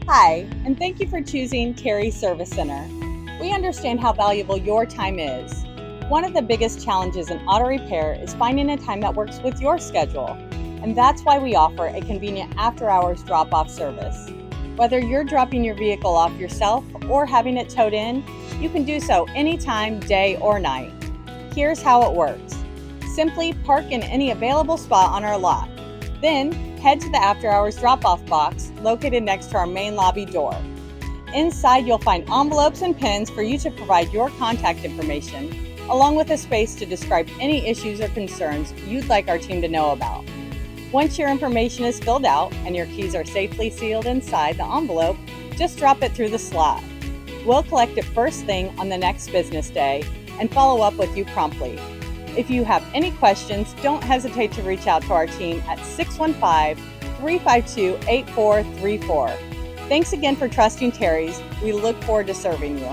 Hi, and thank you for choosing Terry Service Center. We understand how valuable your time is. One of the biggest challenges in auto repair is finding a time that works with your schedule, and that's why we offer a convenient after-hours drop-off service. Whether you're dropping your vehicle off yourself or having it towed in, you can do so anytime, day or night. Here's how it works. Simply park in any available spot on our lot. Then, head to the after-hours drop-off box located next to our main lobby door. Inside, you'll find envelopes and pins for you to provide your contact information, along with a space to describe any issues or concerns you'd like our team to know about. Once your information is filled out and your keys are safely sealed inside the envelope, just drop it through the slot. We'll collect it first thing on the next business day and follow up with you promptly. If you have any questions, don't hesitate to reach out to our team at 615-352-8434. Thanks again for trusting Terry's. We look forward to serving you.